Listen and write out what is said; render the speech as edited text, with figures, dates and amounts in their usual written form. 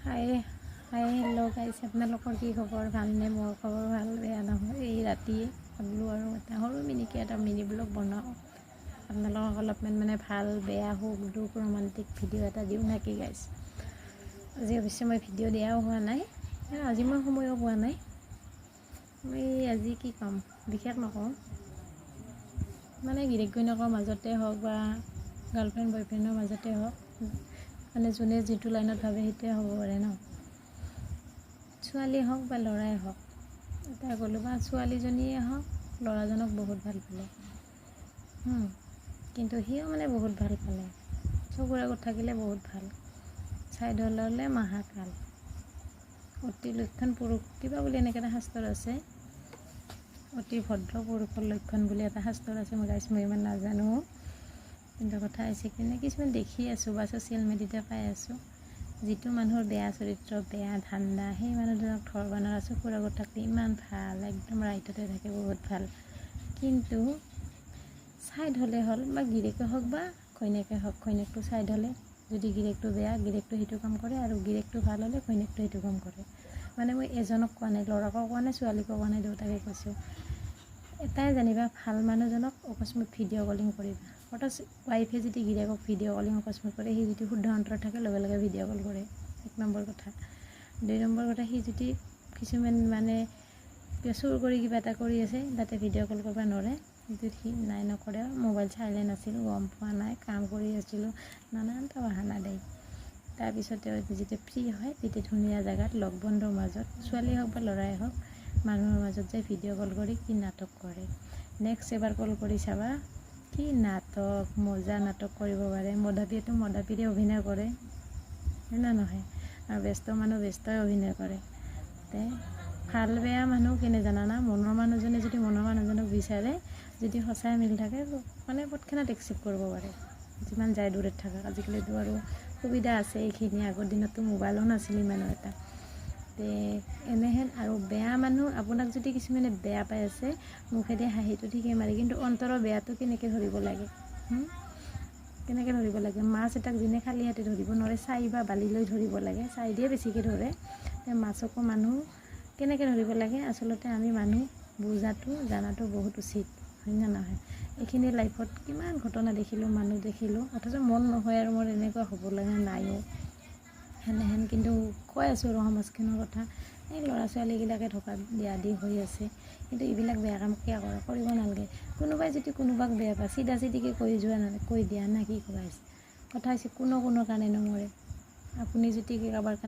হাই hi hello' গাইছ, আপোনালোকৰ কি খবৰ? ভালনে? মোৰ খবৰ ভাল, বেয়া নহয়। এই ৰাতিয়ে ভাবিলোঁ আৰু এটা সৰু এটা মিনি ব্লগ বনাওঁ, আপোনালোকক অলপমান ভাল বেয়া সুখ দুখ ৰোমান্টিক ভিডিঅ' এটা দিওঁ নেকি গাইছ। আজি অৱশ্যে মই ভিডিঅ' দিয়াও হোৱা নাই, আজি মই সময়ো পোৱা নাই। মই আজি কি ক'ম, বিশেষ নকওঁ, গিৰিক ঘৈণীয়েকৰ মাজতে হওক বা গাৰ্লফ্ৰেণ্ড বয়ফ্ৰেণ্ডৰ মাজতে হওক, যোনে যিটো লাইনত ভাবে সেইটোৱে হ'ব পাৰে ন। ছোৱালী হওক বা ল'ৰাই হওক, এটা ক'লোঁ বা ছোৱালীজনীয়ে হওক ল'ৰাজনক বহুত ভাল পালে, কিন্তু সিও বহুত ভাল পালে, চকুৰ আগত থাকিলে বহুত ভাল, ছাইড হ'লে মহাকাল, অতি লক্ষণ পুৰুষ কিবা বুলি এনেকৈ এটা শাস্ত্ৰ আছে, অতি ভদ্ৰ পুৰুষৰ লক্ষণ বুলি এটা শাস্ত্ৰ আছে। মই ইমান নাজানো, কিন্তু কথা হৈছে কিছুমান দেখি আছোঁ বা ছ'চিয়েল মিডিয়াতে পাই আছোঁ, যিটো মানুহৰ বেয়া চৰিত্ৰ বেয়া ধান্দা, সেই মানুহজনক ঘৰ বনোৱাৰ চকুৰ আগত থাকলে ইমান ভাল, একদম ৰাইটতে থাকে, বহুত ভাল, কিন্তু ছাইড হ'লে হ'ল বা গিৰিয়েকে হওক বা ঘৈণীয়েকে হওক, ঘৈণীয়েকটো ছাইড হ'লে যদি গিৰিয়েকটো বেয়া, গিৰিয়েকটো সেইটো কাম কৰে, আৰু গিৰিয়েকটো ভাল হ'লে ঘৈণীয়েকটো সেইটো কাম কৰে। মই এজনক কোৱা নাই, ল'ৰাকো কোৱা নাই, ছোৱালীকো কোৱা নাই, দুয়োটাকে কৈছোঁ। এটাই জানিবা, ভাল মানুহজনক অকস্মাত ভিডিঅ' কলিং কৰিবা। অথচ ৱাইফে যদি গিৰিয়েকক ভিডিঅ' কলিং অকস্মাত কৰে, সি যদি শুদ্ধ অন্তৰত থাকে লগে লগে ভিডিঅ' কল কৰে, 1 নম্বৰ কথা। 2 নম্বৰ কথা, সি যদি কিছুমান চুৰ কৰি কিবা এটা কৰি আছে, তাতে ভিডিঅ' কল কৰিব নোৱাৰে, কিন্তু সি নাই নকৰে, মোবাইল চাইলেণ্ট আছিল, গম পোৱা নাই, কাম কৰি আছিলোঁ, নানানটা বাহানা দেই। তাৰপিছতে যেতিয়া ফ্ৰী হয়, তেতিয়া ধুনীয়া জেগাত লগ বন্ধুৰ মাজত, ছোৱালী হওক বা ল'ৰাই হওক, মানুহৰ মাজত যাই ভিডিঅ' কল কৰি কি নাটক কৰে। নেক্সট এবাৰ কল কৰি চাবা, কি নাটক, মজা নাটক কৰিব পাৰে। মদাপীয়েতো মদাপীৰে অভিনয় কৰে, হয় না নহয়? আৰু ব্যস্ত মানুহ ব্যস্তই অভিনয় কৰে। ভাল বেয়া মানুহ কেনে জানানা, মনৰ মানুহজনে যদি মনৰ মানুহজনক বিচাৰে, যদি সঁচাই মিল থাকে, তৎক্ষণাত একচেপ্ট কৰিব পাৰে, যিমান যায় দূৰত থাকক। আজিকালিতো আৰু সুবিধা আছে এইখিনি, আগৰ দিনততো মোবাইলো নাছিল ইমানো এটা। এনেহেন আৰু বেয়া মানুহ, আপোনাক যদি কিছুমানে বেয়া পাই আছে, মুখেদি হাঁহিটো ঠিকে মাৰে, কিন্তু অন্তৰৰ বেয়াটো কেনেকৈ ধৰিব লাগে, কেনেকৈ ধৰিব লাগে? মাছ এটাক যেনে খালী হাতে ধৰিব নোৱাৰে, ছাই বা বালি লৈ ধৰিব লাগে, ছাই দিয়ে বেছিকৈ ধৰে, মাছকো মানুহ কেনেকৈ ধৰিব লাগে? আচলতে আমি মানুহ বুজাটো জানাটো বহুত উচিত, হয় না নহয়? এইখিনি লাইফত কিমান ঘটনা দেখিলোঁ, মানুহ দেখিলোঁ, অথচ মন নহয় আৰু মোৰ এনেকুৱা হ'ব লাগে নাইও, সেনেহেন। কিন্তু কৈ আছোঁ আৰু সমাজখনৰ কথা, এই ল'ৰা ছোৱালীবিলাকে ধোকা দিয়া দি হৈ আছে, কিন্তু এইবিলাক বেয়া কাম কিয় কৰে? কৰিব নালাগে। কোনোবাই যদি কোনোবাক বেয়া পায়, চিধা চিধিকৈ কৈ দিয়া না, কি ক'বা? কথা হৈছে কোনো কাৰণে নমৰে। আপুনি যদি কাৰোবাৰ